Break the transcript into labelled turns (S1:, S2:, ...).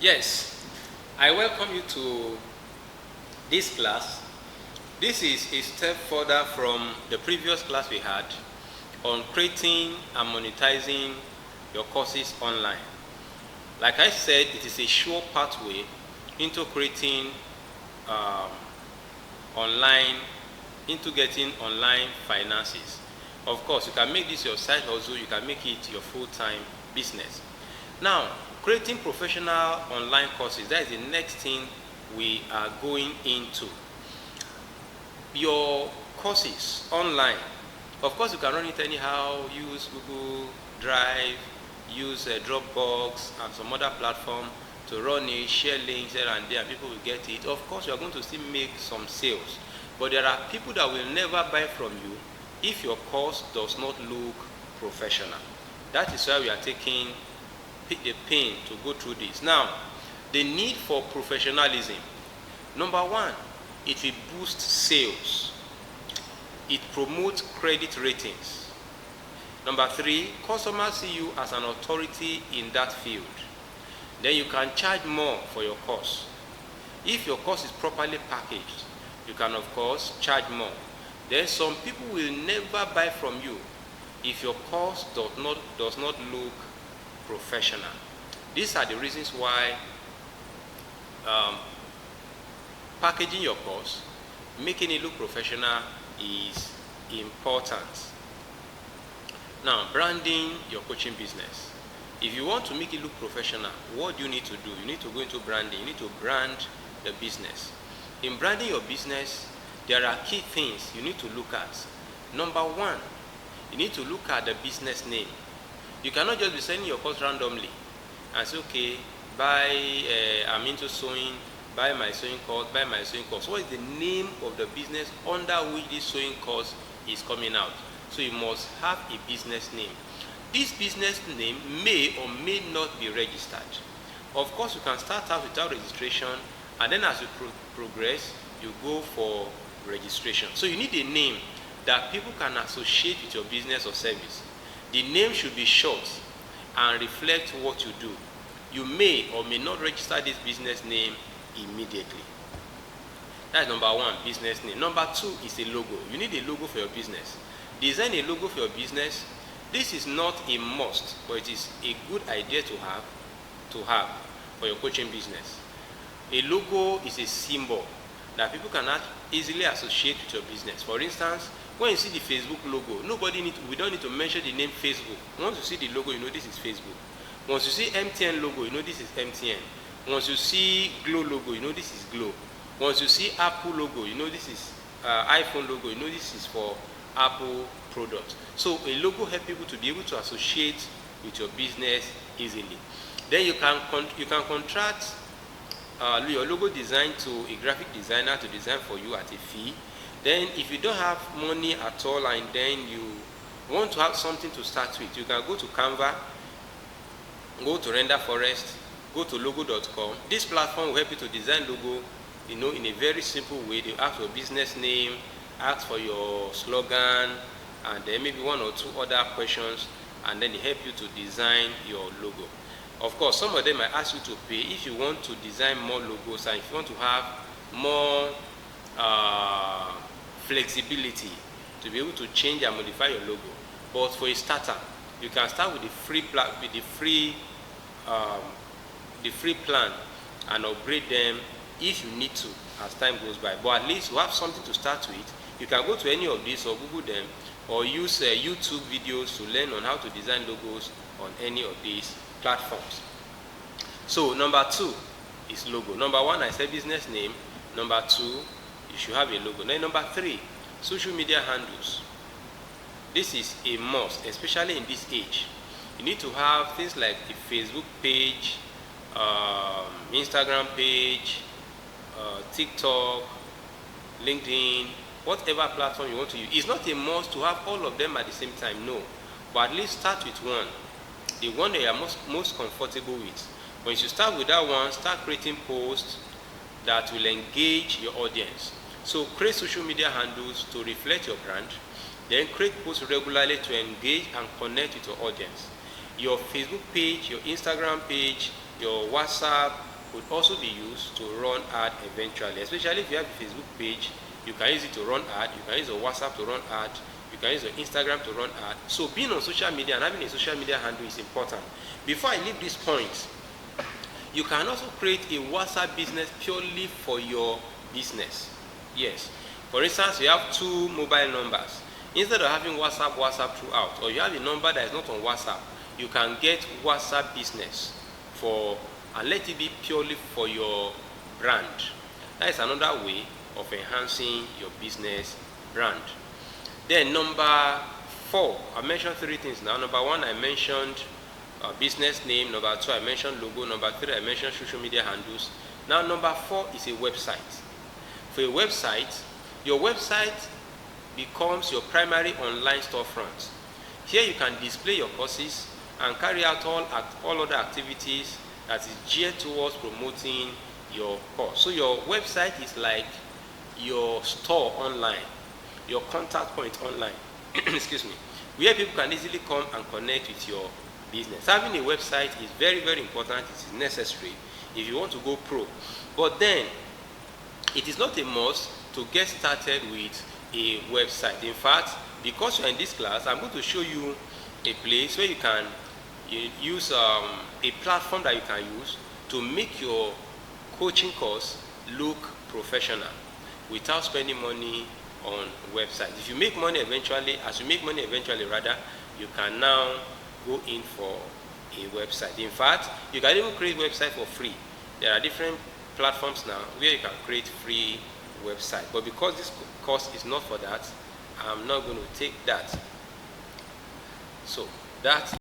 S1: Yes, I welcome you to this class. This is a step further from the previous class we had on creating and monetizing your courses online. Like I said, it is a sure pathway into creating um, online, into getting online finances. Of course, you can make this your side hustle, you can make it your full-time business. Now, creating professional online courses, that is the next thing we are going into. Your courses online, of course, you can run it anyhow, use Google Drive, use Dropbox and some other platform to run it, share links here and there, and people will get it. Of course, you are going to still make some sales, but there are people that will never buy from you if your course does not look professional. That is why we are taking the pain to go through this. Now, the need for professionalism. Number one, it will boost sales. It promotes credit ratings. Number three, customers see you as an authority in that field. Then you can charge more for your course. If your course is properly packaged, you can of course charge more. Then some people will never buy from you if your course does not look professional. These are the reasons why packaging your course, making it look professional is important. Now, branding your coaching business. If you want to make it look professional, what do you need to do? You need to go into branding. You need to brand the business. In branding your business, there are key things you need to look at. Number one, you need to look at the business name. You cannot just be sending your course randomly and say, okay, I'm into sewing, buy my sewing course, buy my sewing course. What is the name of the business under which this sewing course is coming out? So you must have a business name. This business name may or may not be registered. Of course, you can start out without registration, and then as you progress, you go for registration. So you need a name that people can associate with your business or service. The name should be short and reflect what you do. You may or may not register this business name immediately. That's number one, business name. Number two is a logo. You need a logo for your business. Design a logo for your business. This is not a must, but it is a good idea to have for your coaching business. A logo is a symbol that people can easily associate with your business. For instance, when you see the Facebook logo, we don't need to mention the name Facebook. Once you see the logo, you know this is Facebook. Once you see MTN logo, you know this is MTN. Once you see Glow logo, you know this is Glow. Once you see Apple logo, you know this is iPhone logo, you know this is for Apple products. So a logo helps people to be able to associate with your business easily. Then you can contract your logo design to a graphic designer to design for you at a fee. Then if you don't have money at all and then you want to have something to start with, you can go to Canva, go to Render Forest, go to logo.com. This platform will help you to design logo, in a very simple way. They ask for your business name, ask for your slogan, and then maybe one or two other questions, and then they help you to design your logo. Of course, some of them might ask you to pay if you want to design more logos and if you want to have more flexibility to be able to change and modify your logo. But for a starter, you can start with the free plan and upgrade them if you need to as time goes by. But at least you have something to start with. You can go to any of these or Google them or use YouTube videos to learn on how to design logos on any of these platforms. So number two is logo. Number one, I said business name. Number two, you should have a logo. Then number three, social media handles. This is a must, especially in this age. You need to have things like a Facebook page, Instagram page, TikTok, LinkedIn, whatever platform you want to use. It's not a must to have all of them at the same time, no. But at least start with one, the one that you are most comfortable with. Once you start with that one, start creating posts that will engage your audience. So create social media handles to reflect your brand, then create posts regularly to engage and connect with your audience. Your Facebook page, your Instagram page, your WhatsApp, could also be used to run ad eventually, especially if you have a Facebook page. You can use it to run ad, you can use your WhatsApp to run ad, you can use your Instagram to run ad. So being on social media and having a social media handle is important. Before I leave this point, you can also create a WhatsApp business purely for your business. Yes. For instance, you have 2 mobile numbers. Instead of having WhatsApp throughout, or you have a number that is not on WhatsApp, you can get WhatsApp business and let it be purely for your brand. That is another way of enhancing your business brand. Then number 4, I mentioned 3 things now. Number 1, I mentioned business name. Number 2, I mentioned logo. Number 3, I mentioned social media handles. Now number 4 is a website. For a website, your website becomes your primary online storefront. Here you can display your courses and carry out all other activities that is geared towards promoting your course. So your website is like your store online, your contact point online, excuse me, where people can easily come and connect with your business. Having a website is very, very important. It is necessary if you want to go pro. But then, it is not a must to get started with a website. In fact, because you are in this class, I'm going to show you a place where you can use a platform that you can use to make your coaching course look professional without spending money on website. If you make money eventually, you can now go in for a website. In fact, you can even create website for free. There are different platforms now where you can create free website. But because this course is not for that, I'm not going to take that. So that